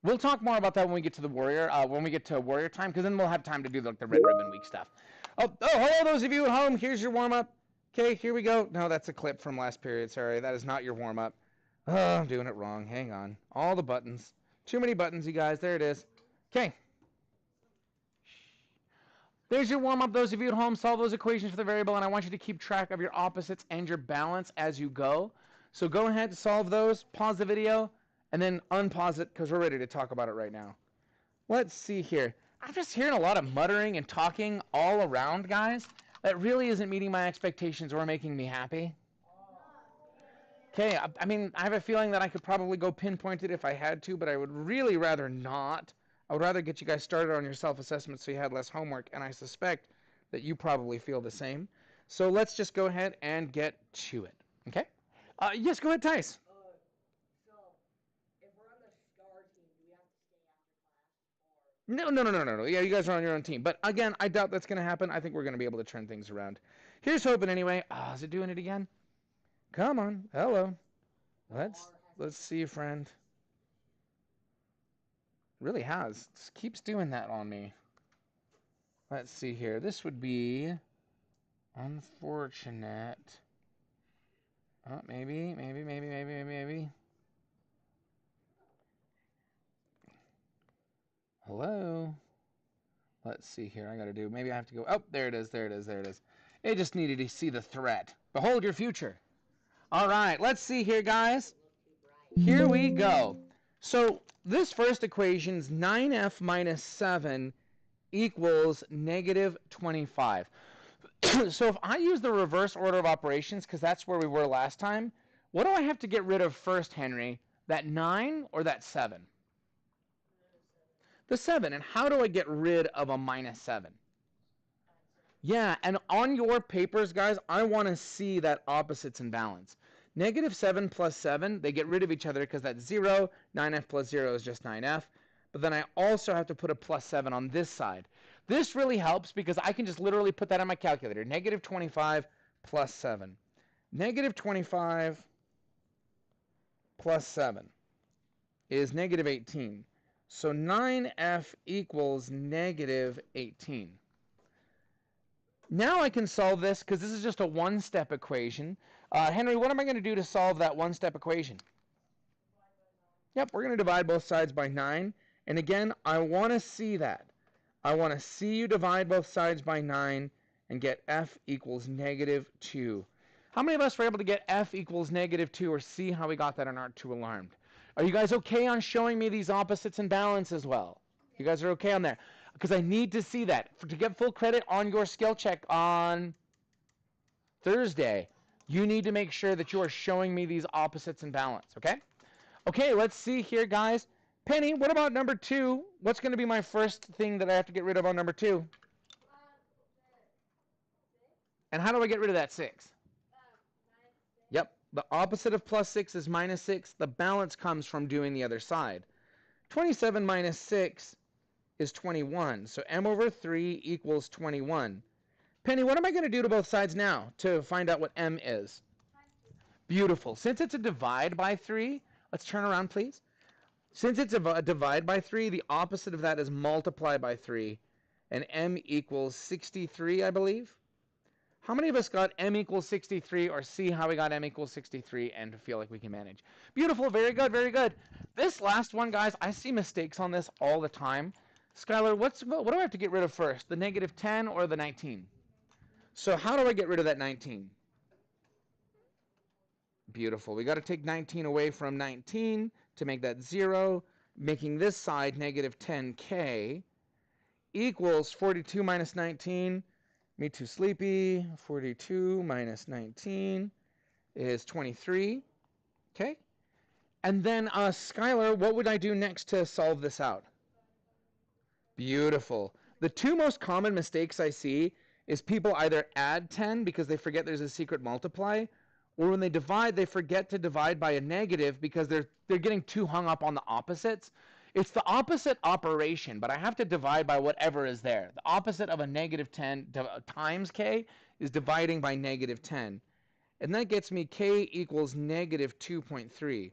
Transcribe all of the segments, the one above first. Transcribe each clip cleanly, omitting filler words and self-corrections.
We'll talk more about that when we get to the warrior, when we get to warrior time, because then we'll have time to do like the red ribbon week stuff. Oh, hello, those of you at home. Here's your warm up. Okay, here we go. No, that's a clip from last period. Sorry, that is not your warm up. Oh, I'm doing it wrong. Hang on. All the buttons. Too many buttons, you guys. There it is. Okay. There's your warm up. Those of you at home, solve those equations for the variable, and I want you to keep track of your opposites and your balance as you go. So go ahead, solve those, pause the video, and then unpause it because we're ready to talk about it right now. Let's see here. I'm just hearing a lot of muttering and talking all around, guys. That really isn't meeting my expectations or making me happy. Okay, I mean, I have a feeling that I could probably go pinpoint it if I had to, but I would really rather not. I would rather get you guys started on your self-assessment so you had less homework, and I suspect that you probably feel the same. So let's just go ahead and get to it, okay? Yes, go ahead, Tice. No, no, no, no, no, no. Yeah, you guys are on your own team. But again, I doubt that's going to happen. I think we're going to be able to turn things around. Here's hoping anyway. Oh, is it doing it again? Come on. Hello. Let's see, friend. Really has. It keeps doing that on me. Let's see here. This would be unfortunate. Oh, maybe. Hello. Let's see here. I got to do. Maybe I have to go. Oh, there it is. There it is. There it is. It just needed to see the threat. Behold your future. All right. Let's see here, guys. Here we go. So this first equation is 9f minus 7 equals negative 25. So if I use the reverse order of operations, because that's where we were last time, what do I have to get rid of first, Henry? That 9 or that 7? The 7. And how do I get rid of a minus 7? Yeah, and on your papers, guys, I want to see that opposites and balance. Negative 7 plus 7, they get rid of each other because that's 0. 9f plus 0 is just 9f. But then I also have to put a plus 7 on this side. This really helps because I can just literally put that on my calculator. Negative 25 plus 7. Negative 25 plus 7 is negative 18. So 9f equals negative 18. Now I can solve this because this is just a one-step equation. Henry, what am I going to do to solve that one-step equation? Yep, we're going to divide both sides by 9. And again, I want to see that. I want to see you divide both sides by 9 and get f equals negative 2. How many of us were able to get f equals negative 2 or see how we got that and aren't too alarmed? Are you guys okay on showing me these opposites and balance as well? You guys are okay on there? Because I need to see that. To get full credit on your skill check on Thursday, you need to make sure that you are showing me these opposites and balance, okay? Okay, let's see here, guys. Penny, what about number 2? What's going to be my first thing that I have to get rid of on number 2? And how do I get rid of that 6? Yep, the opposite of plus 6 is minus 6. The balance comes from doing the other side. 27 minus 6 is 21. So m over 3 equals 21. Penny, what am I going to do to both sides now to find out what m is? Beautiful. Since it's a divide by 3, let's turn around, please. Since it's a divide by 3, the opposite of that is multiply by 3. And m equals 63, I believe. How many of us got m equals 63 or see how we got m equals 63 and feel like we can manage? Beautiful. Very good. Very good. This last one, guys, I see mistakes on this all the time. Skylar, what do I have to get rid of first? The negative 10 or the 19? So how do I get rid of that 19? Beautiful. We got to take 19 away from 19 to make that 0, making this side negative 10k equals 42 minus 19. Me too sleepy. 42 minus 19 is 23. Okay. And then, Skylar, what would I do next to solve this out? Beautiful. The two most common mistakes I see is people either add 10 because they forget there's a secret multiply, or when they divide, they forget to divide by a negative because they're getting too hung up on the opposites. It's the opposite operation, but I have to divide by whatever is there. The opposite of a negative 10 times k is dividing by negative 10. And that gets me k equals negative 2.3.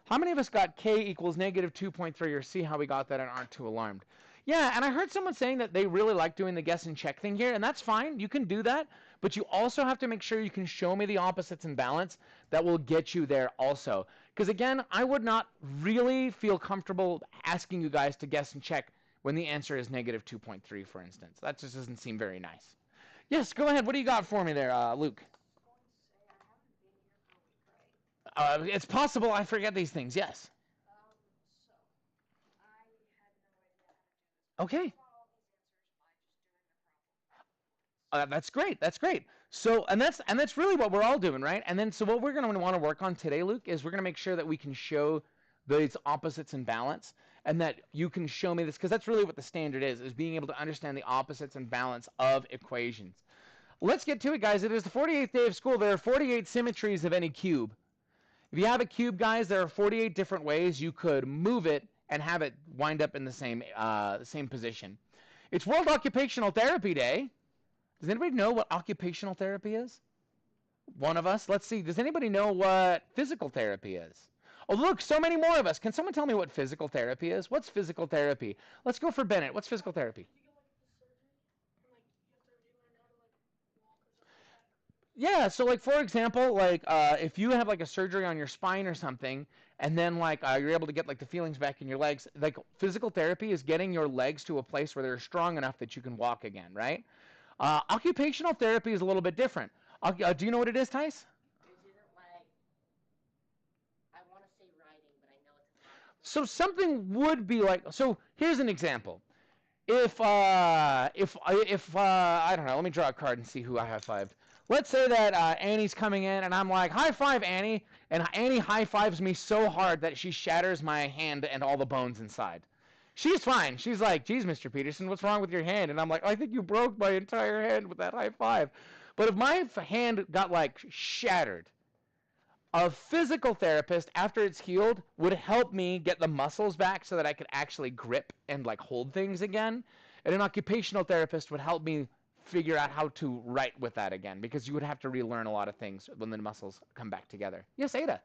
How many of us got k equals negative 2.3 or see how we got that and aren't too alarmed? Yeah, and I heard someone saying that they really like doing the guess and check thing here, and that's fine. You can do that, but you also have to make sure you can show me the opposites and balance that will get you there also. Because again, I would not really feel comfortable asking you guys to guess and check when the answer is negative 2.3, for instance. That just doesn't seem very nice. Yes, go ahead. What do you got for me there, Luke? It's possible I forget these things, yes. Okay. That's great. That's great. So, and that's really what we're all doing, right? And then, so what we're going to want to work on today, Luke, is we're going to make sure that we can show these opposites and balance, and that you can show me this, because that's really what the standard is being able to understand the opposites and balance of equations. Let's get to it, guys. It is the 48th day of school. There are 48 symmetries of any cube. If you have a cube, guys, there are 48 different ways you could move it and have it wind up in the same position. It's World Occupational Therapy Day. Does anybody know what occupational therapy is? One of us? Let's see. Does anybody know what physical therapy is? Oh, look, so many more of us. Can someone tell me what physical therapy is? What's physical therapy? Let's go for Bennett. What's physical therapy? Yeah, so like for example, like if you have like a surgery on your spine or something, and then like you're able to get like the feelings back in your legs, like physical therapy is getting your legs to a place where they're strong enough that you can walk again, right? Occupational therapy is a little bit different. Do you know what it is, Tice? So something would be like, so here's an example. If I don't know, let me draw a card and see who I high-fived. Let's say that Annie's coming in and I'm like, high five, Annie. And Annie high fives me so hard that she shatters my hand and all the bones inside. She's fine. She's like, geez, Mr. Peterson, what's wrong with your hand? And I'm like, I think you broke my entire hand with that high five. But if my hand got like shattered, a physical therapist, after it's healed, would help me get the muscles back so that I could actually grip and like hold things again. And an occupational therapist would help me figure out how to write with that again, because you would have to relearn a lot of things when the muscles come back together. Yes, Ada.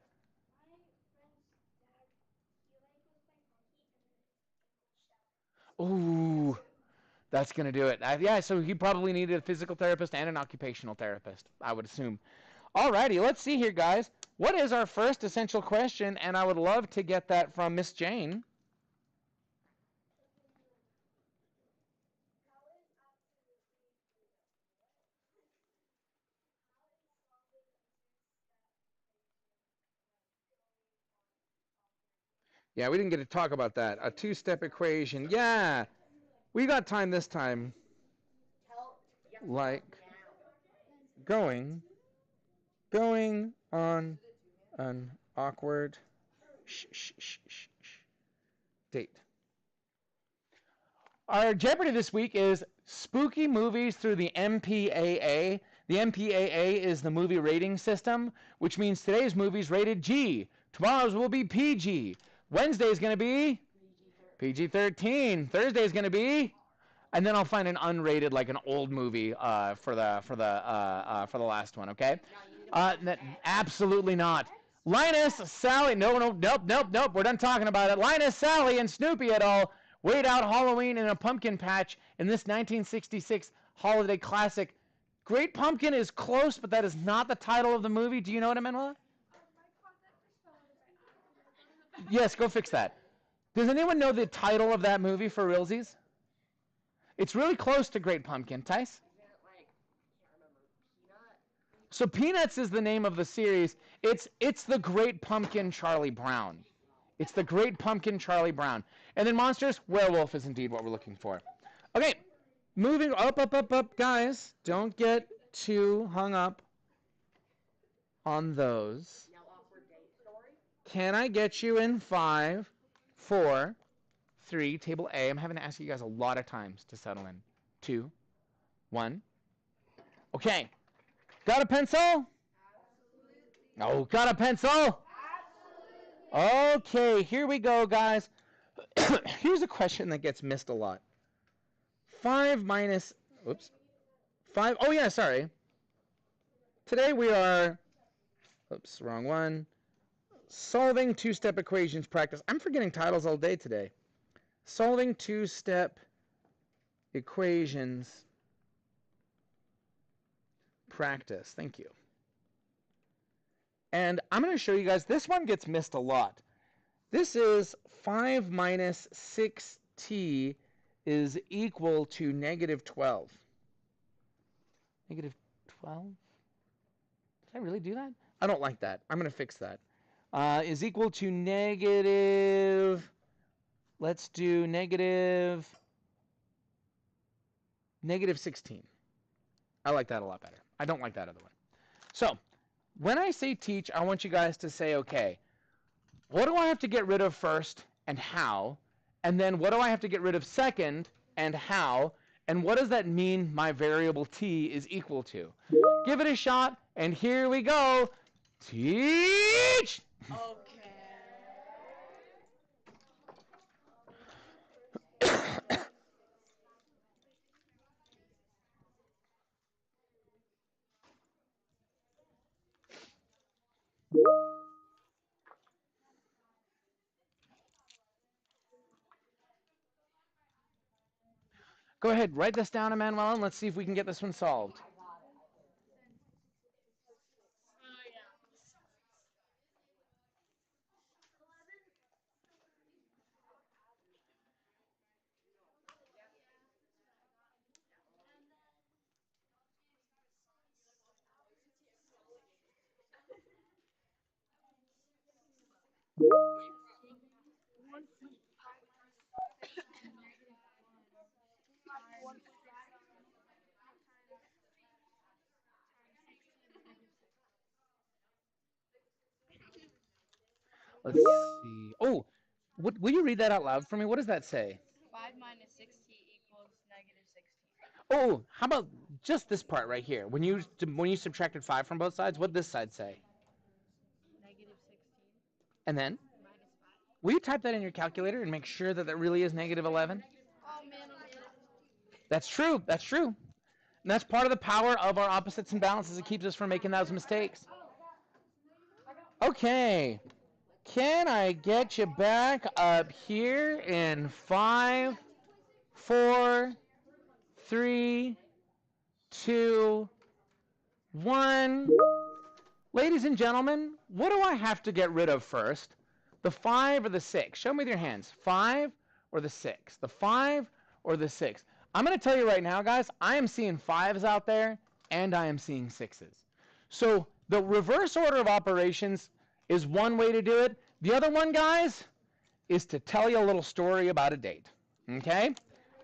Ooh, that's gonna do it. Yeah, so he probably needed a physical therapist and an occupational therapist, I would assume. Alrighty, let's see here, guys. What is our first essential question? And I would love to get that from Miss Jane. Yeah, we didn't get to talk about that. A two-step equation. Yeah, we got time this time. Like going on an awkward date. Our Jeopardy this week is spooky movies through the MPAA. The MPAA is the movie rating system, which means today's movie's rated G. Tomorrow's will be PG. Wednesday's going to be PG-13. Thursday's going to be, and then I'll find an unrated, like an old movie for the last one. Okay? Absolutely not. Linus, Sally, nope. We're done talking about it. Linus, Sally, and Snoopy et al. Wait out Halloween in a pumpkin patch in this 1966 holiday classic. Great Pumpkin is close, but that is not the title of the movie. Do you know what, Emanuela? Yes, go fix that. Does anyone know the title of that movie for realsies? It's really close to Great Pumpkin. Tice? So Peanuts is the name of the series. It's the Great Pumpkin Charlie Brown. It's the Great Pumpkin Charlie Brown. And then Monsters, Werewolf is indeed what we're looking for. Okay, moving up, guys. Don't get too hung up on those. Can I get you in 5, 4, 3, table A? I'm having to ask you guys a lot of times to settle in. 2, 1. Okay. Got a pencil? Oh, got a pencil? Okay, here we go, guys. Here's a question that gets missed a lot. 5 minus, oops, 5, oh yeah, sorry. Today we are, oops, wrong one. Solving two-step equations practice. I'm forgetting titles all day today. Solving two-step equations practice. Thank you. And I'm going to show you guys, this one gets missed a lot. This is 5 minus 6t is equal to negative 12. Negative 12? Did I really do that? I don't like that. I'm going to fix that. Is equal to negative, let's do negative 16. I like that a lot better. I don't like that other one. So, when I say teach, I want you guys to say, okay, what do I have to get rid of first and how? And then what do I have to get rid of second and how? And what does that mean my variable t is equal to? Give it a shot, and here we go. Teach! Okay. Go ahead, write this down, Emmanuel, and let's see if we can get this one solved. Let's see. Oh, will you read that out loud for me? What does that say? 5 minus 6t equals negative 16. Oh, how about just this part right here? When you subtracted 5 from both sides, what did this side say? Negative 16 And then? minus 5. Will you type that in your calculator and make sure that that really is negative 11? Oh man, That's true. That's true. And that's part of the power of our opposites and balances. It keeps us from making those mistakes. Okay. Can I get you back up here in 5, 4, 3, 2, 1? Ladies and gentlemen, what do I have to get rid of first? The 5 or the 6? Show me with your hands. 5 or the 6? The 5 or the 6? I'm going to tell you right now, guys, I am seeing 5s out there, and I am seeing 6s. So the reverse order of operations is one way to do it. The other one, guys, is to tell you a little story about a date. Okay?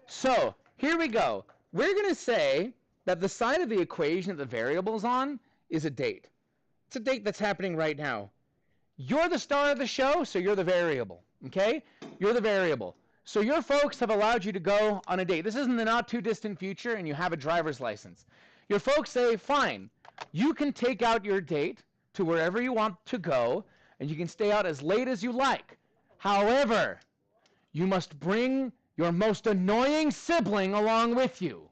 So here we go. We're going to say that the side of the equation that the variable's on is a date. It's a date that's happening right now. You're the star of the show, so you're the variable. Okay? You're the variable. So your folks have allowed you to go on a date. This isn't the not too distant future, and you have a driver's license. Your folks say, fine, you can take out your date to wherever you want to go, and you can stay out as late as you like. However, you must bring your most annoying sibling along with you.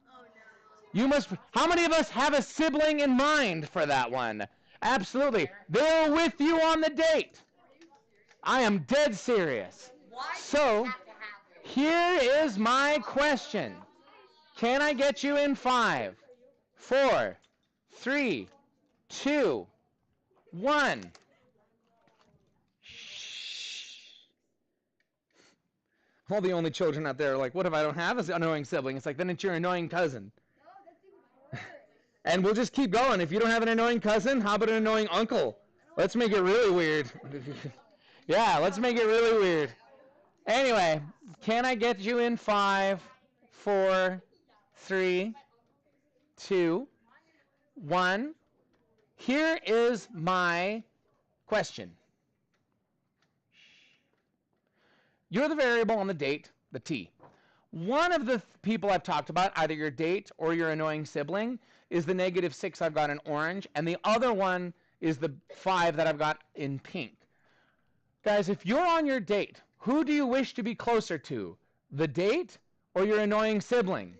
You must. How many of us have a sibling in mind for that one? Absolutely. They're with you on the date. I am dead serious. So, here is my question. Can I get you in 5, 4, 3, 2, 1? Shh. All the only children out there are like, what if I don't have an annoying sibling? It's like, then it's your annoying cousin. And we'll just keep going. If you don't have an annoying cousin, how about an annoying uncle? Let's make it really weird. Yeah, let's make it really weird. Anyway, can I get you in 5, 4, 3, 2, 1? Here is my question. You're the variable on the date, the t. One of the people I've talked about, either your date or your annoying sibling, is the negative 6 I've got in orange, and the other one is the 5 that I've got in pink. Guys, if you're on your date, who do you wish to be closer to? The date or your annoying sibling?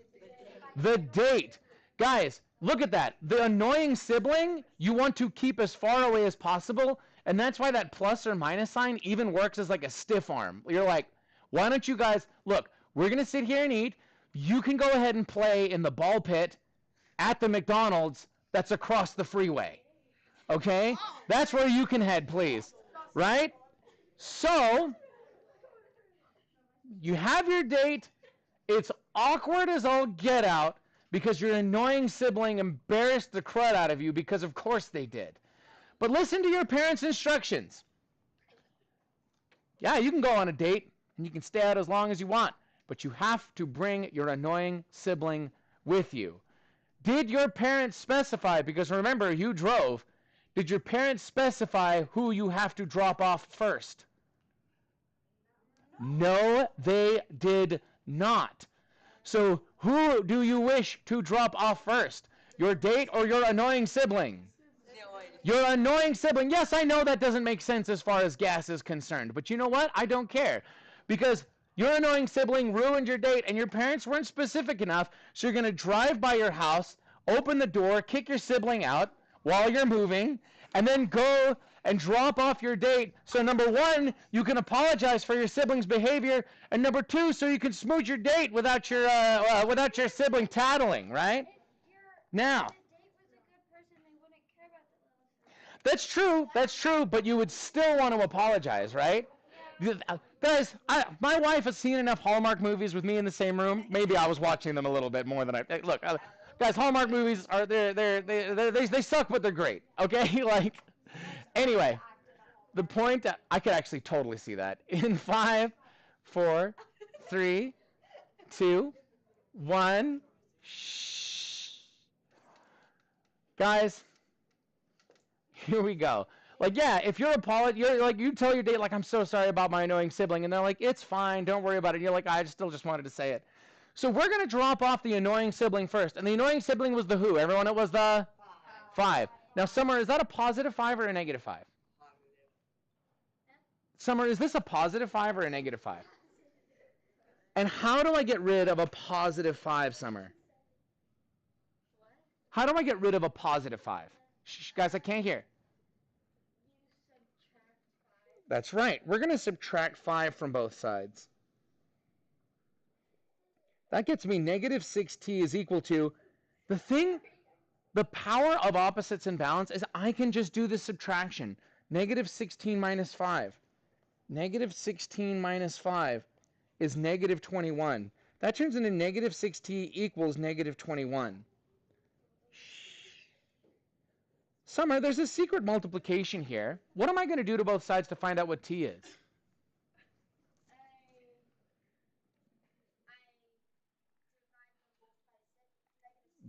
The date. Guys, look at that. The annoying sibling, you want to keep as far away as possible, And that's why that plus or minus sign even works as like a stiff arm. You're like, why don't you guys, look, we're going to sit here and eat. You can go ahead and play in the ball pit at the McDonald's that's across the freeway. Okay? That's where you can head, please. Right? So, you have your date. It's awkward as all get out because your annoying sibling embarrassed the crud out of you because of course they did. But listen to your parents' instructions. Yeah, you can go on a date and you can stay out as long as you want, but you have to bring your annoying sibling with you. Did your parents specify, because remember, you drove, did your parents specify who you have to drop off first? No, they did not. So who do you wish to drop off first? Your date or your annoying sibling? Your annoying sibling. Yes, I know that doesn't make sense as far as gas is concerned, but you know what? I don't care. Because your annoying sibling ruined your date and your parents weren't specific enough, so you're going to drive by your house, open the door, kick your sibling out while you're moving, and then go and drop off your date. So number one, you can apologize for your sibling's behavior, and number two, so you can smooth your date without your sibling tattling, right? Now, that's true, but you would still want to apologize, right? Guys, my wife has seen enough Hallmark movies with me in the same room. Maybe I was watching them a little bit more than I. Look, guys, Hallmark movies are they suck, but they're great. Okay, like anyway, the point I could actually totally see that in 5, 4, 3, 2, 1. Shh, guys. Here we go. Like, yeah, if you're you're like, you tell your date, like, I'm so sorry about my annoying sibling, and they're like, it's fine, don't worry about it. And you're like, I still just wanted to say it. So we're going to drop off the annoying sibling first. And the annoying sibling was the who? Everyone, it was the 5. Now, Summer, is that a positive 5 or a negative 5? Summer, is this a positive 5 or a negative 5? And how do I get rid of a positive 5, Summer? How do I get rid of a positive 5? Shh, guys, I can't hear. That's right. We're going to subtract 5 from both sides. That gets me negative 6t is equal to, the power of opposites in balance is I can just do the subtraction. Negative 16 minus 5. Negative 16 minus 5 is negative 21. That turns into negative 6t equals negative 21. Summer, there's a secret multiplication here. What am I going to do to both sides to find out what t is?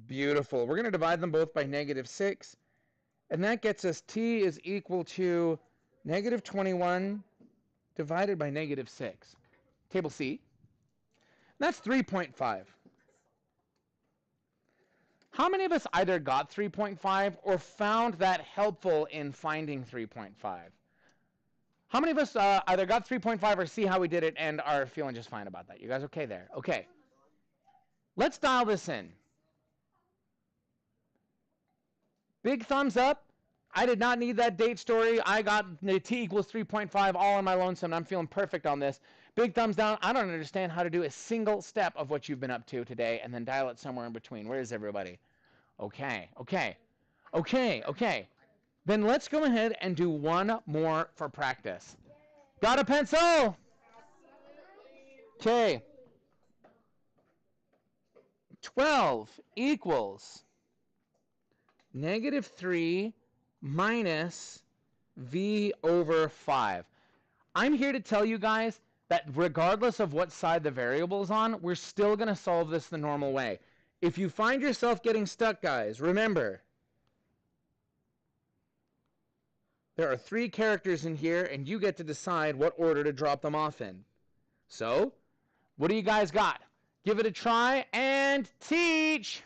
Beautiful. We're going to divide them both by negative 6. And that gets us t is equal to negative 21 divided by negative 6. Table C. That's 3.5. How many of us either got 3.5 or found that helpful in finding 3.5? How many of us either got 3.5 or see how we did it and are feeling just fine about that? You guys okay there? Okay. Let's dial this in. Big thumbs up. I did not need that date story. I got t equals 3.5 all on my lonesome. I'm feeling perfect on this. Big thumbs down. I don't understand how to do a single step of what you've been up to today and then dial it somewhere in between. Where is everybody? Okay. Then let's go ahead and do one more for practice. Got a pencil? Okay. 12 equals negative 3 minus v over 5. I'm here to tell you guys that regardless of what side the variable is on, we're still going to solve this the normal way. If you find yourself getting stuck, guys, remember, there are 3 characters in here, and you get to decide what order to drop them off in. So, what do you guys got? Give it a try and teach!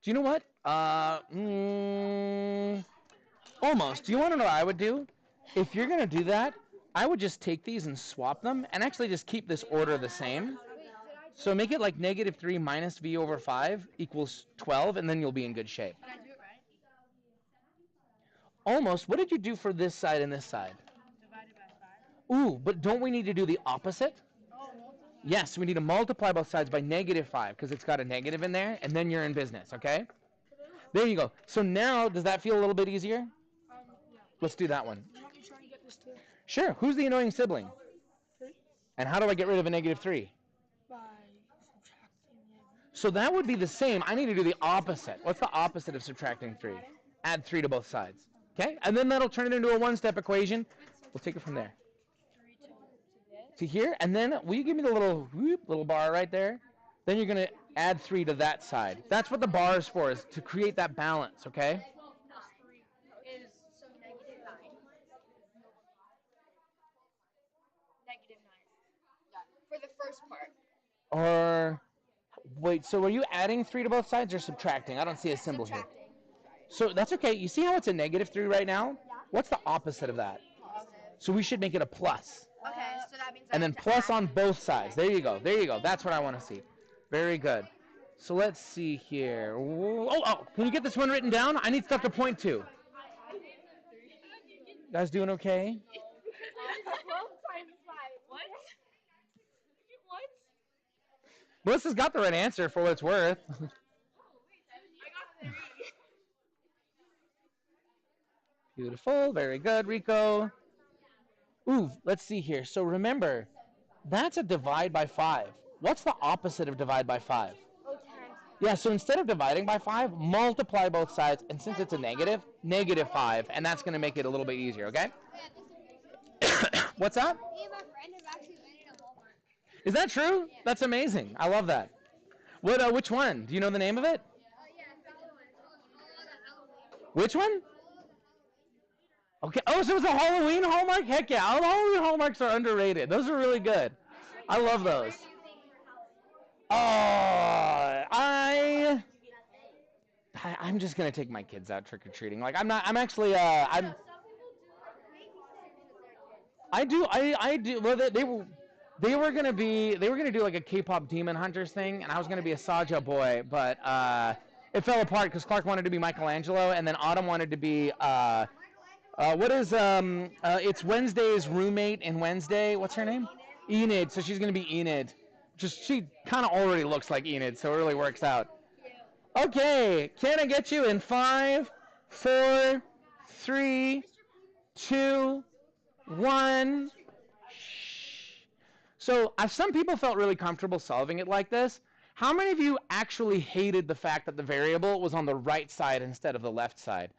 Do you know what? Almost. Do you want to know what I would do? If you're going to do that, I would just take these and swap them and actually just keep this order the same. So make it like negative 3 minus v over 5 equals 12, and then you'll be in good shape. Can I do it right? Almost. What did you do for this side and this side? Divided by 5. Ooh, but don't we need to do the opposite? Oh, multiply. Yes, we need to multiply both sides by negative 5 because it's got a negative in there, and then you're in business, okay? There you go. So now, does that feel a little bit easier? Yeah. Let's do that one. You want me to try and get this too? Sure. Who's the annoying sibling? 3. And how do I get rid of a negative 3? By subtracting it. So that would be the same. I need to do the opposite. What's the opposite of subtracting 3? Add 3 to both sides. Okay? And then that'll turn it into a one-step equation. We'll take it from there. 3 to this. To here, and then will you give me the little bar right there? Then you're going to add 3 to that side. That's what the bar is for, is to create that balance, okay? 12 plus 3 is so negative 9. Negative 9. Yeah. For the first part. Or, wait, so are you adding 3 to both sides or subtracting? I don't see a symbol here. Subtracting. So that's okay. You see how it's a negative 3 right now? Yeah. What's the opposite of that? Positive. So we should make it a plus. Okay, so that means And then plus on both sides. There you go. There you go. That's what I want to see. Very good. So let's see here. Oh, can you get this one written down? I need stuff to point to. Guys doing okay? 12 times 5. What? What? Melissa's got the right answer for what it's worth. I got 3. Beautiful. Very good, Rico. Ooh, let's see here. So remember, that's a divide by 5. What's the opposite of divide by 5? Oh, times. Yeah, so instead of dividing by 5, multiply both sides, and since it's a negative, negative 5, and that's going to make it a little bit easier, okay? What's up? Me and my friend have actually landed a Hallmark. Is that true? That's amazing. I love that. What? Which one? Do you know the name of it? Yeah, follow it. Follow the Halloween. Which one? Okay. Oh, so it's a Halloween Hallmark? Heck yeah. All Halloween Hallmarks are underrated. Those are really good. I love those. Oh, I'm just gonna take my kids out trick or treating. Like I'm actually I do. Well, they were gonna do like a K-pop Demon Hunters thing, and I was gonna be a Saja boy, but it fell apart because Clark wanted to be Michelangelo, and then Autumn wanted to be it's Wednesday's roommate in Wednesday. What's her name? Enid. So she's gonna be Enid. She kind of already looks like Enid, so it really works out. Okay, can I get you in 5, 4, 3, 2, 1? So some people felt really comfortable solving it like this. How many of you actually hated the fact that the variable was on the right side instead of the left side?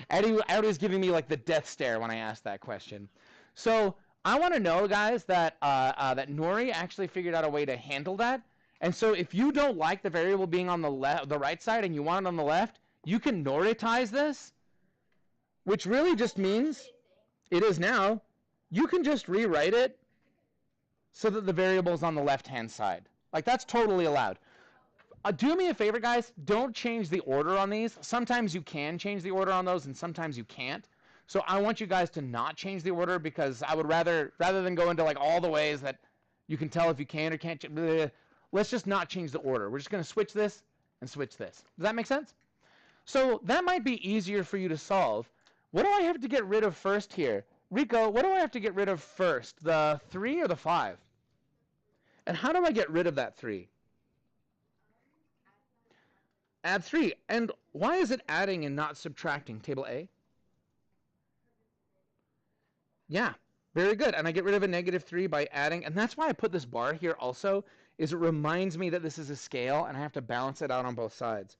Eddie was giving me like the death stare when I asked that question. So I want to know, guys, that that Nori actually figured out a way to handle that. And so if you don't like the variable being on the right side, and you want it on the left, you can Noritize this, which really just means it is now. You can just rewrite it so that the variable is on the left-hand side. Like, that's totally allowed. Do me a favor, guys. Don't change the order on these. Sometimes you can change the order on those, and sometimes you can't. So I want you guys to not change the order, because I would rather than go into like all the ways that you can tell if you can or can't. Let's just not change the order. We're just going to switch this and switch this. Does that make sense? So that might be easier for you to solve. What do I have to get rid of first here? Rico, what do I have to get rid of first? The 3 or the 5? And how do I get rid of that 3? Add 3. And why is it adding and not subtracting? Table A? Yeah, very good. And I get rid of a negative 3 by adding. And that's why I put this bar here also, is it reminds me that this is a scale, and I have to balance it out on both sides.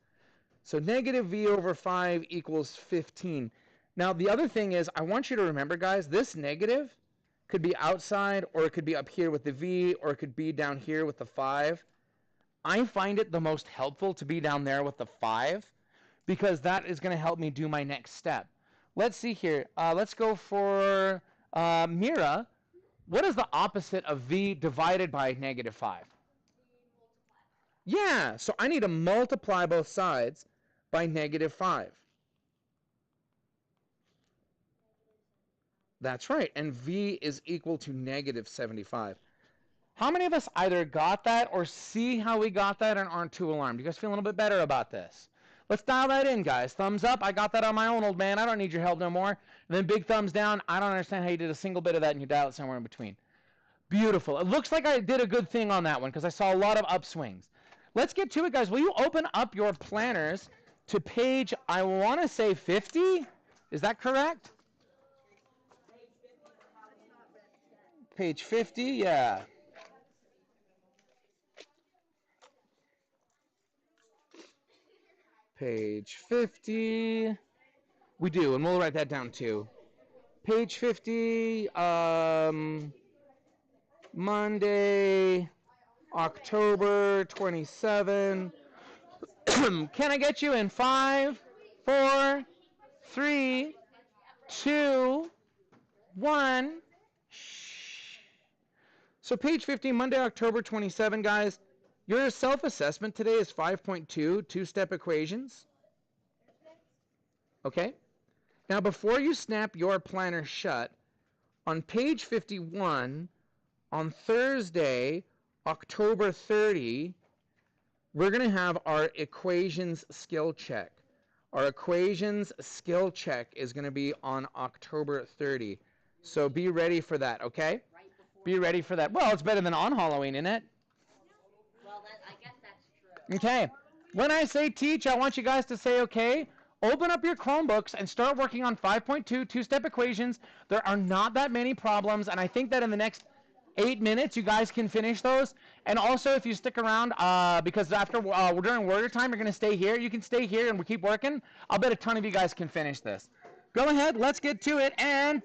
So negative v over 5 equals 15. Now, the other thing is, I want you to remember, guys, this negative could be outside, or it could be up here with the v, or it could be down here with the 5. I find it the most helpful to be down there with the 5, because that is going to help me do my next step. Let's see here. Let's go for Mira. What is the opposite of v divided by negative 5? Yeah, so I need to multiply both sides by negative 5. That's right, and v is equal to negative 75. How many of us either got that or see how we got that and aren't too alarmed? You guys feel a little bit better about this? Let's dial that in, guys. Thumbs up. I got that on my own, old man. I don't need your help no more. And then big thumbs down. I don't understand how you did a single bit of that and you dial it somewhere in between. Beautiful. It looks like I did a good thing on that one because I saw a lot of upswings. Let's get to it, guys. Will you open up your planners to page, I want to say 50? Is that correct? Page 50, yeah. Page 50. We do, and we'll write that down too. Page 50, Monday, October 27. Can I get you in 5, 4, 3, 2, 1? Shh. So page 50, Monday, October 27, guys. Your self-assessment today is 5.2, two-step equations. Okay? Now, before you snap your planner shut, on page 51, on Thursday, October 30, we're going to have our equations skill check. Our equations skill check is going to be on October 30. So be ready for that, okay? Be ready for that. Well, it's better than on Halloween, isn't it? Well, I guess that's true. Okay. When I say teach, I want you guys to say okay. Open up your Chromebooks and start working on 5.2 two-step equations. There are not that many problems, and I think that in the next 8 minutes, you guys can finish those. And also, if you stick around, because after during warrior time, you're going to stay here. You can stay here and we keep working. I'll bet a ton of you guys can finish this. Go ahead. Let's get to it. And